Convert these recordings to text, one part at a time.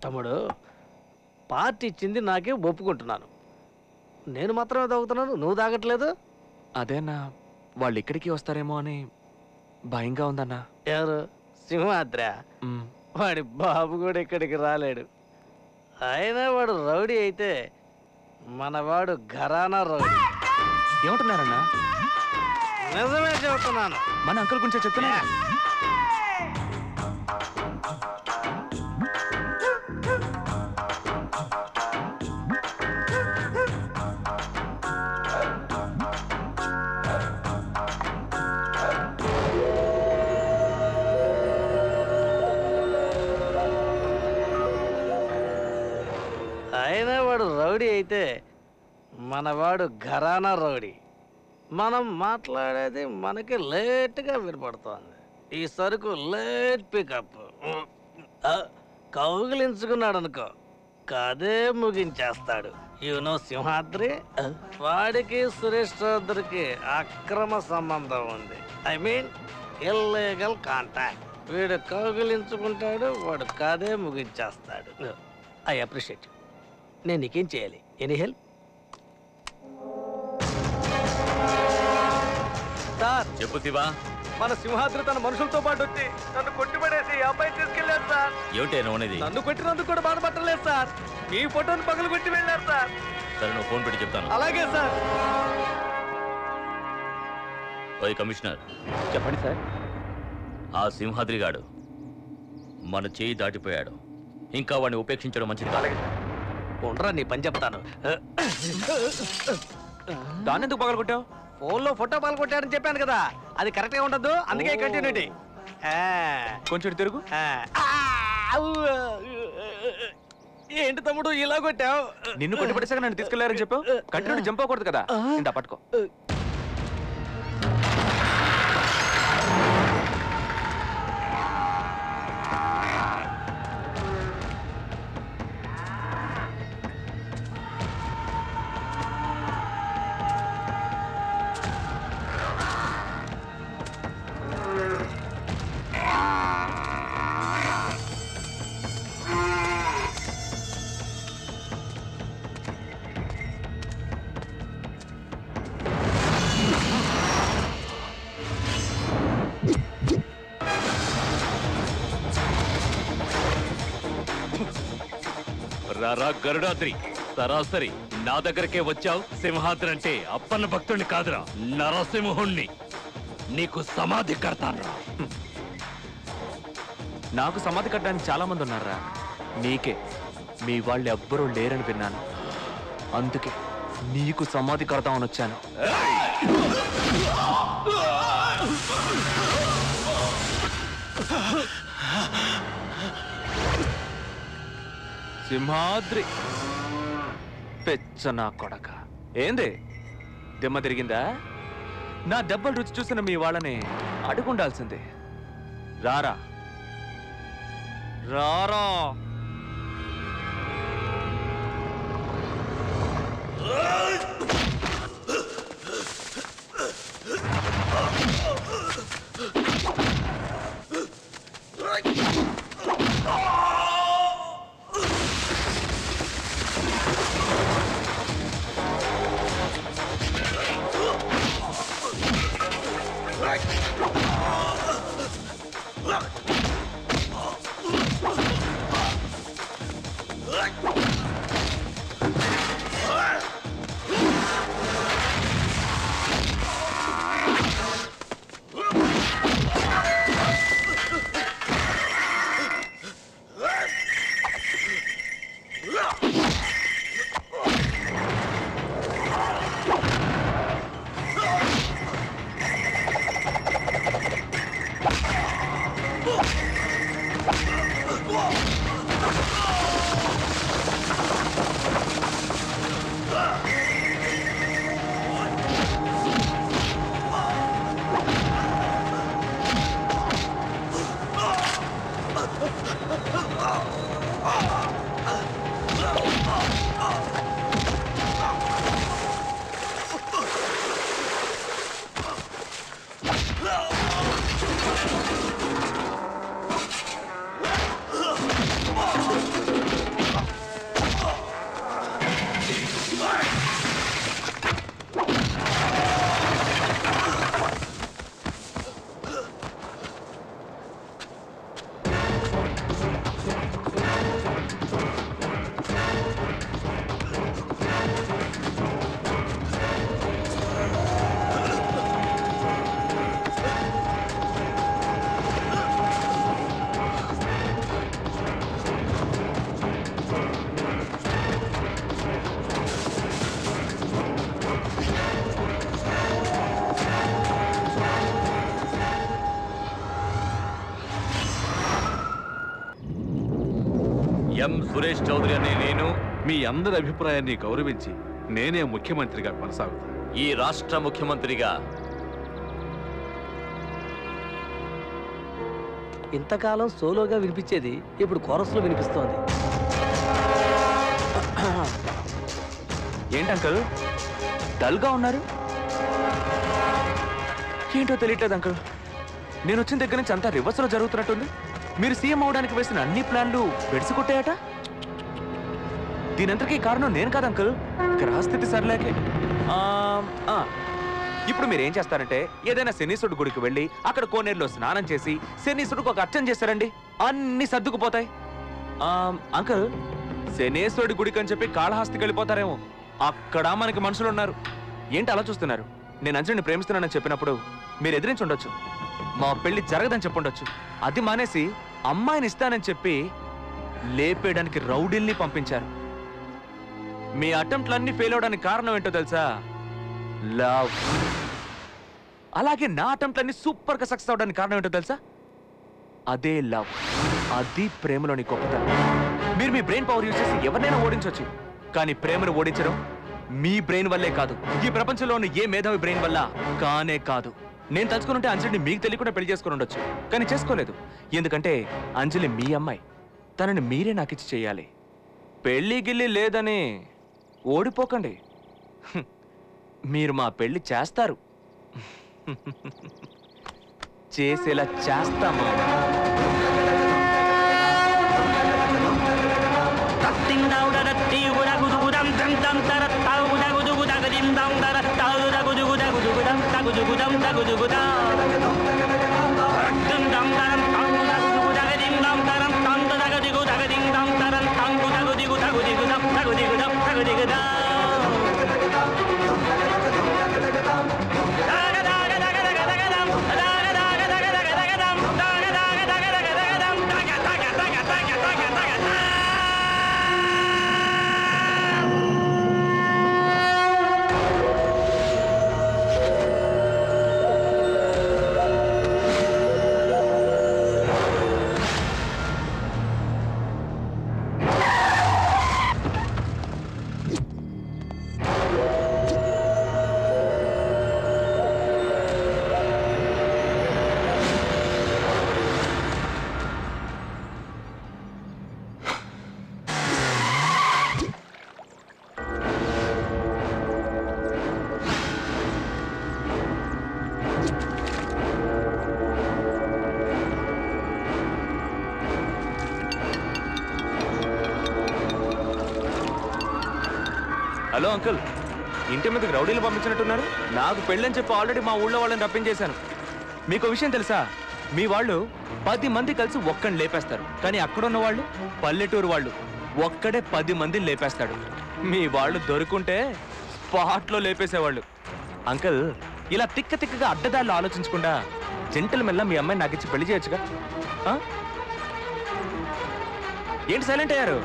తమ్ముడు పార్టీ ఇచ్చింది నాకే ఒప్పుకుంటున్నాను. నేను మాత్రమే తాగుతున్నాను, నువ్వు తాగట్లేదు. అదేనా వాళ్ళు ఇక్కడికి వస్తారేమో అని భయంగా ఉందన్నా. ఎవరు? సింహాద్ర? వాడి బాబు కూడా ఇక్కడికి రాలేడు. అయినా వాడు రౌడీ అయితే మనవాడు ఘరానా రౌడీ. ఏమంటున్నారన్నా? నిజమే చెబుతున్నాను. మన అంకుల్ గురించి చెప్తున్నా. అయినా వాడు రౌడీ అయితే మనవాడు ఘరానా రౌడీ. మనం మాట్లాడేది మనకి లేట్గా వినపడుతోంది. ఈ సరుకు లేట్ పికప్. కౌగిలించుకున్నాడు అనుకో, కదే ముగించేస్తాడు. యూనో సింహాద్రి, వాడికి సురేష్ చౌదరికి అక్రమ సంబంధం ఉంది. I mean illegal contact. వీడు కౌగిలించుకుంటాడు, వాడు కదే ముగించేస్తాడు. I appreciate. నేను నీకేం చేయాలి? Any help? సార్ చెప్పు శివా. మన సింహాద్రి తన మనుషులతో పాటు వచ్చి నన్ను కొట్టిపడేసి అబ్బాయి తీసుకెళ్లారు సార్. ఏమిటే నోనేది? నన్ను కొట్టినందుకు కూడా బాధపట్టలేదు సార్. మీ ఫోటోని పగలు కొట్టి వెళ్ళారు సార్. సరే, నువ్వు ఫోన్ పెట్టి చెప్తాను. అలాగే సార్. ఓయ్ కమిషనర్. చెప్పండి సార్. ఆ సింహాద్రి గాడు మన చేయి దాటిపోయాడు. ఇంకా వాడిని ఉపేక్షించడం మంచిది కాదు. ఉండరా, నీ పని చెప్తాను. దాన్ని ఎందుకు పగలు కొట్టావు? ఫోన్లో ఫోటో పగలు కొట్టాడని చెప్పాను కదా, అది కరెక్ట్ గా ఉండదు. అందుకే కంటిన్యూటీ. కొంచెం తిరుగు. ఏంటి తమ్ముడు ఇలా కొట్టావు? నిన్ను కొట్టిపడేసాక నన్ను తీసుకెళ్లారని చెప్పావు. కంటిన్యూ జంప్ అవ్వకూడదు కదా. ఇంత పట్టుకో. రారా గరుడాద్రి, సరాసరి నా దగ్గరకే వచ్చావు. సింహాద్రి అంటే అప్పన్న భక్తుడిని కాదురా, నరసింహుణ్ణి. నీకు సమాధి కడతానురా. నాకు సమాధి కట్టడానికి చాలా మంది ఉన్నారా. నీకే మీ వాళ్ళు ఎవ్వరూ లేరని విన్నాను. అందుకే నీకు సమాధి కడతామని వచ్చాను. సింహాద్రి పెచ్చ నా కొడక. ఏంది దిమ్మ తిరిగిందా? నా దెబ్బలు రుచి చూసిన మీ వాళ్ళని అడుగుండాల్సిందే. రారా రారా. ఎం సురేష్ చౌదరి అనే నేను మీ అందరి అభిప్రాయాన్ని గౌరవించి నేనే ముఖ్యమంత్రిగా కొనసాగుతాను. ఈ రాష్ట్ర ముఖ్యమంత్రిగా ఇంతకాలం సోలోగా వినిపించేది ఇప్పుడు కోరస్లో వినిపిస్తోంది. ఏంటి అంకుల్ డల్గా ఉన్నారు? ఏంటో తెలియట్లేదు అంకుల్. నేను వచ్చిన దగ్గర నుంచి అంతా రివర్స్లో జరుగుతున్నట్టుంది. మీరు సీఎం అవడానికి వేసిన అన్ని ప్లాన్లు వెడిసికొట్టాయట. దీనంతకీ కారణం నేను కాదు అంకుల్, గ్రహస్థితి సరిలేకే. ఇప్పుడు మీరు ఏం చేస్తారంటే ఏదైనా శనీశ్వరుడు గుడికి వెళ్ళి అక్కడ కోనేరులో స్నానం చేసి శనీశ్వరుడికి ఒక అర్చన చేస్తారండి, అన్ని సర్దుకుపోతాయి. అంకుల్ శనేశ్వరుడి గుడికి అని చెప్పి కాళహస్తికి వెళ్ళిపోతారేమో, అక్కడ మనకి మనుషులు ఉన్నారు. ఏంటి అలా చూస్తున్నారు? నేను అంజలిని ప్రేమిస్తున్నానని చెప్పినప్పుడు మీరు ఎదిరించి ఉండొచ్చు, మా పెళ్లి జరగదని చెప్పుండొచ్చు. అది మానేసి అమ్మాయిని ఇస్తానని చెప్పి లేపేయడానికి రౌడీల్ని పంపించారు. మీ అటెంప్ట్లన్నీ ఫెయిల్ అవడానికి కారణం ఏంటో తెలుసా? లవ్. అలాగే నా అటెంప్ట్లన్నీ సూపర్ గా సక్సెస్ అవడానికి కారణం ఏంటో తెలుసా? అదే లవ్. అది ప్రేమలోని గొప్పతనం. మీరు మీ బ్రెయిన్ పవర్ యూజ్ చేసి ఎవరినైనా ఓడించవచ్చు, కానీ ప్రేమను ఓడించడం మీ బ్రెయిన్ వల్లే కాదు, ఈ ప్రపంచంలో ఉన్న ఏ మేధావి బ్రెయిన్ వల్ల కానే కాదు. నేను తలుచుకుంటే అంజలిని మీకు తెలియకుండా పెళ్లి చేసుకుని ఉండొచ్చు, కానీ చేసుకోలేదు. ఎందుకంటే అంజలి మీ అమ్మాయి, తనని మీరే నాకు ఇచ్చి చేయాలి. పెళ్లి గిల్లి లేదని ఓడిపోకండి. మీరు మా పెళ్లి చేస్తారు, చేసేలా చేస్తామా? హలో అంకుల్, ఇంటి మీదకి రౌడీలు పంపించినట్టున్నారు. నాకు పెళ్ళని చెప్పి ఆల్రెడీ మా ఊళ్ళో వాళ్ళని రప్పించేశాను. మీకు విషయం తెలుసా? మీ వాళ్ళు 10 మంది కలిసి ఒక్కడిని లేపేస్తారు, కానీ అక్కడున్న వాళ్ళు పల్లెటూరు వాళ్ళు ఒక్కడే 10 మందిని లేపేస్తాడు. మీ వాళ్ళు దొరుకుంటే స్పాట్లో లేపేసేవాళ్ళు. అంకుల్ ఇలా తిక్కగా అడ్డదారులు ఆలోచించకుండా జంటల మెల్ల మీ అమ్మాయిని నాకు ఇచ్చి పెళ్లి చేయొచ్చుగా? ఏంటి సైలెంట్ అయ్యారు?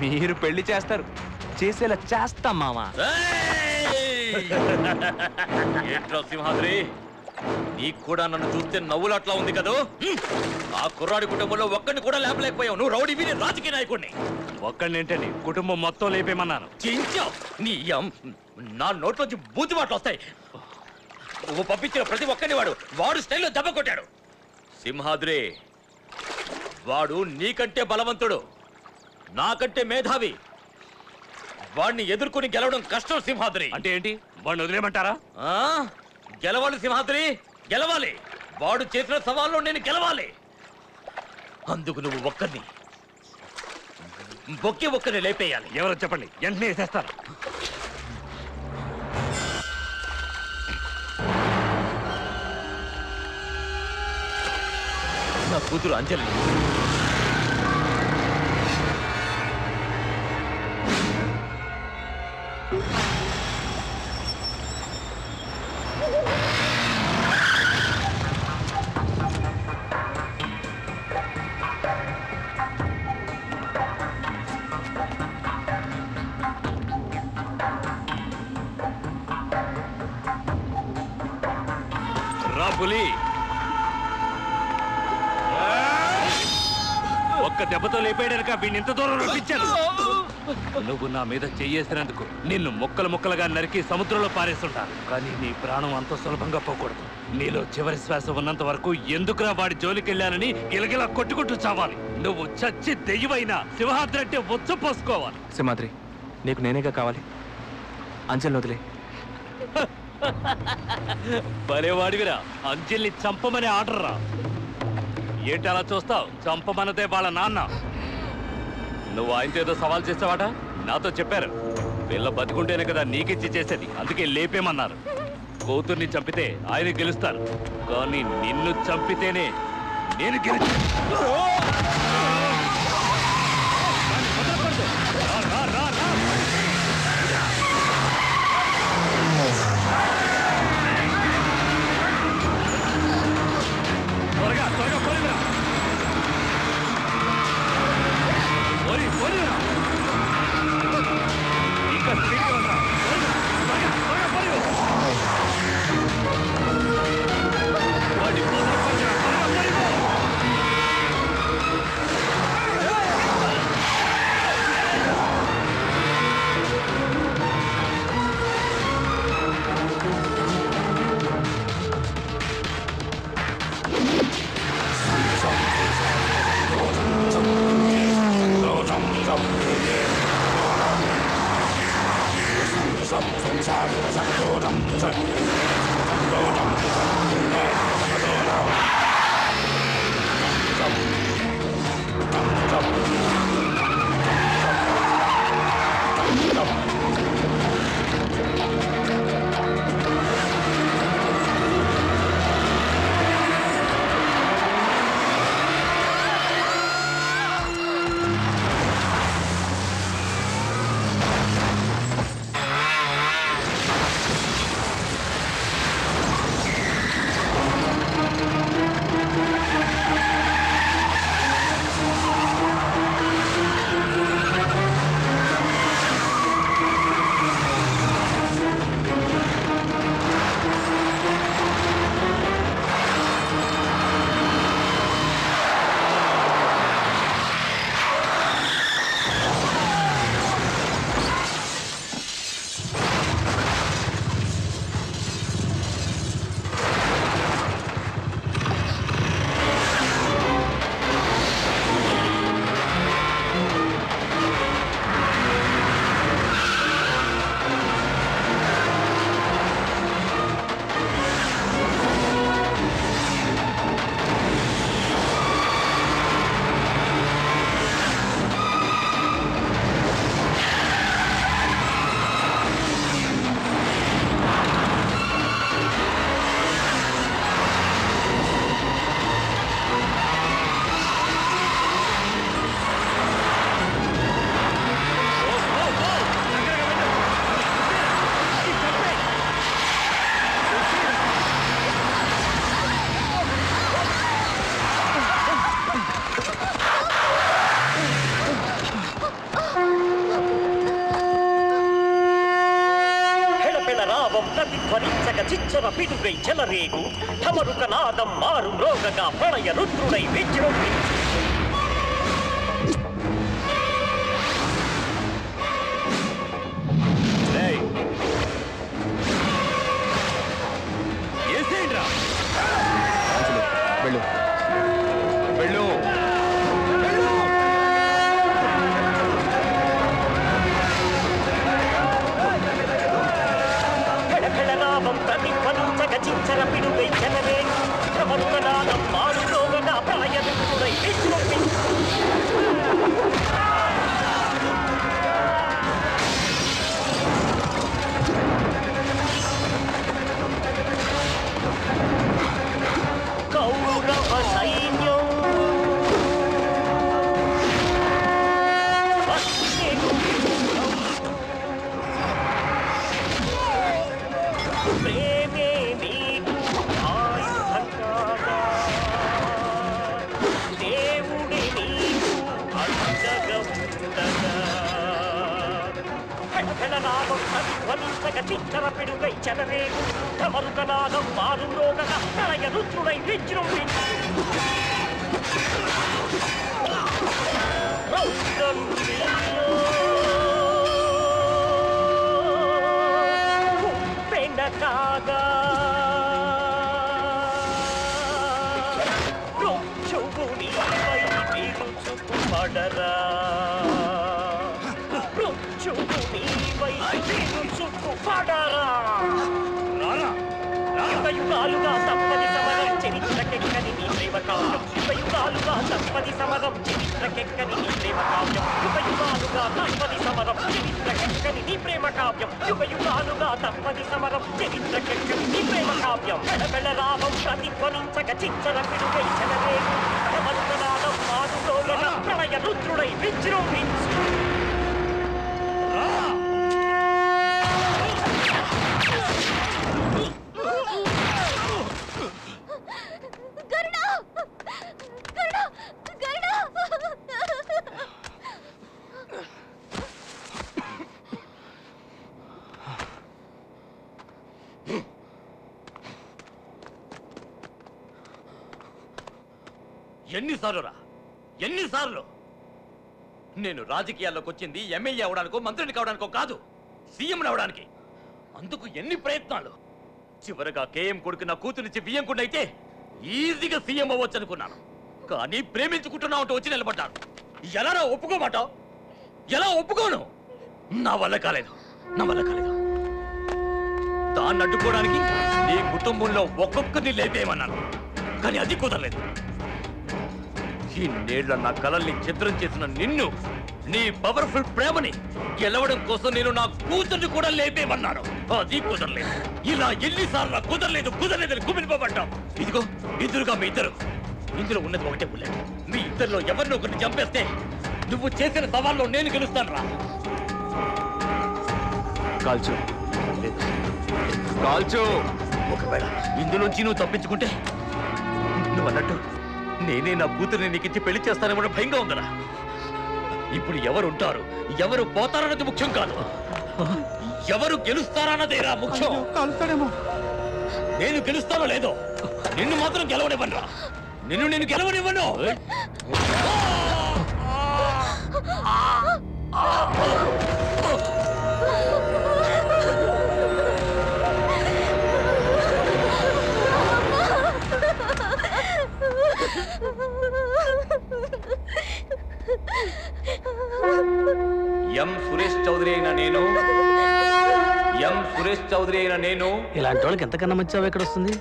మీరు పెళ్లి చేస్తారు, చేసేలా చేస్తాం మామా. ఏంట్రా సింహాద్రి, నీకు కూడా నన్ను చూస్తే నవ్వులట్లా ఉంది కదా? ఆ కుర్రాడి కుటుంబంలో ఒక్కడిని కూడా లేపలేకపోయావు. నువ్వు రౌడీ వీరి రాజకీయ నాయకుడిని. ఒక్కడిని ఏంటని కుటుంబం మొత్తం లేపేమన్నాను. చించావు. నీ నా నోట్లోంచి బూతి మాటలు వస్తాయి. నువ్వు పంపించిన ప్రతి ఒక్కరిని వాడు స్టైల్లో దెబ్బ కొట్టాడు. సింహాద్రి, వాడు నీకంటే బలవంతుడు, నాకంటే మేధావి. వాడిని ఎదుర్కొని గెలవడం కష్టం సింహాద్రి. అంటే ఏంటి? వాడిని వదిలేయమంటారా? గెలవాలి సింహాద్రి, గెలవాలి. వాడు చేసిన సవాల్లో నేను గెలవాలి. అందుకు నువ్వు ఒక్కరిని లేపేయాలి. ఎవరో చెప్పండి, వెంటనే వేసేస్తాను. నా కూతురు అంజలి. ఒక్క దెబ్బతో లేపేయడానిక వీడిని ఇంత దూరం రప్పించాను. నువ్వు నా మీద చెయ్యేసినందుకు నిన్ను ముక్కలు ముక్కలుగా నరికి సముద్రంలో పారేస్తుంటాను. కానీ నీ ప్రాణం అంత సులభంగా పోకూడదు. నీలో చివరి శ్వాస ఉన్నంత వరకు ఎందుకురా వాడి జోలికెళ్ళానని గిలగిలా కొట్టుకుంటూ చావాలి. నువ్వు చచ్చి దెయ్యమైనా సింహాద్రి అంటే ఉచ్చ పోసుకోవాలి. సింహాద్రి, నీకు నేనేగా కావాలి. అంచెల్ని వదిలే. భలేవాడివిరా, అంజలిని చంపమని ఆర్డర్ రా. ఏంటి అలా చూస్తావు? చంపమన్నదే వాళ్ళ నాన్న. నువ్వు ఆయనతో ఏదో సవాల్ చేసావాట, నాతో చెప్పారు. పిల్ల బతుకుంటేనే కదా నీకిచ్చి చేసేది, అందుకే లేపేమన్నారు. కూతుర్ని చంపితే ఆయన గెలుస్తారు, కానీ నిన్ను చంపితేనే నేను గెలుస్తాను. త్వరగా త్వరగా పోలిరా, పోలిరా. ఇంకా స్పీడ్గా ఉండరా. త్వరగా త్వరగా పోలిరా. వాడి త్వరగా పోలిరా. ప్రతిధ్వనించక చిచ్చర పిడుగై చెలరేగు ఠమరుక నాదం మారు మ్రోగగా ప్రళయ రుద్రుడై విజృంభించు. వెళ్ళు వెళ్ళు. ప్రతిధ్వనించక చిచ్చర పిడుగై చెలరేగు ఠమరుక నాదం మారు మ్రోగగా ప్రళయ రుద్రుడై విజృంభించు. కౌరవ సైన్యం ప్రేమే నీకు ఆయుధం కాగా దేవుడి నీకు అండగా ఉండగా నాదం ప్రతిధ్వనించక చిచ్చర పిడుగై చెలరేగు ఠమరుక నాదం మారు మ్రోగగా ప్రళయ రుద్రుడై విజృంభించు. పాడరా పాడరా యుగాలుగా తప్పని సమరం చరిత్రకెక్కని నీ ప్రేమ కావ్యం యుగాలుగా తప్పని సమరం చరిత్రకెక్కని నీ ప్రేమ కావ్యం యుగాలుగా తప్పని సమరం చరిత్రకెక్కని నీ ప్రేమ కావ్యం యుగాలుగా తప్పని సమరం చరిత్రకెక్కని నీ ప్రేమ కావ్యం బెళబెళ రావం ప్రతిధ్వనించక చిచ్చర పిడుగై చెలరేగు కమలునాదం మారులోన ప్రళయ రుద్రుడై విజృంభించు ఎన్నిసార్లు నేను రాజకీయాల్లోకి వచ్చింది ఎమ్మెల్యే అవడానికో మంత్రిని కావడానికో కాదు, సీఎం అవడానికి. అందుకు ఎన్ని ప్రయత్నాలు. చివరగా కేఎం కొడుకు నా కూతురిచ్చి బియ్యంకుండా అయితే ఈజీగా సీఎం అవ్వచ్చు అనుకున్నాను. కానీ ప్రేమించుకుంటున్నా అంటూ వచ్చి నిలబడ్డాను. ఎలా ఒప్పుకోమాటావు? ఎలా ఒప్పుకోను? నా వల్ల కాలేదు. దాన్ని అడ్డుకోవడానికి నీ కుటుంబంలో ఒక్కొక్కరిని లేపేయమన్నాను, కానీ అది కుదరలేదు. ఇన్నేళ్ల నా కలల్ని చిత్రం చేసిన నిన్ను, నీ పవర్ఫుల్ ప్రేమని గెలవడం కోసం నేను నా కూతుర్ని కూడా లేపేమన్నాను, అది కుదరలేదు. ఇలా ఎన్నిసార్లు కుదరలేదని కుమిలిపోబడ్డావు. ఇదిగో ఎదురుగా మీ ఇద్దరు, ఇందులో ఉన్నది ఒకటే బుల్లెట్. మీ ఇద్దరిలో ఎవరినో ఒకరిని చంపేస్తే నువ్వు చేసిన సవాల్లో నేను గెలుస్తాను రా. కాల్చు. ఒకవేళ ఇందులోంచి నువ్వు తప్పించుకుంటే నువ్వు అన్నట్టు నేనే నా కూతురిని నీకిచ్చి పెళ్లి చేస్తానేమో భయంగా ఉందరా. ఇప్పుడు ఎవరుంటారు, ఎవరు పోతారన్నది ముఖ్యం కాదు, ఎవరు గెలుస్తారన్నదేరా ముఖ్యం. నేను గెలుస్తానో లేదో నిన్ను మాత్రం గెలవనివ్వనురా. నేను గెలవనివ్వను. ఎం సురేష్ చౌదరి అయిన నేను ఇలాంటి వాళ్ళకి ఎంతకన్నా మంచి ఎక్కడ వస్తుంది?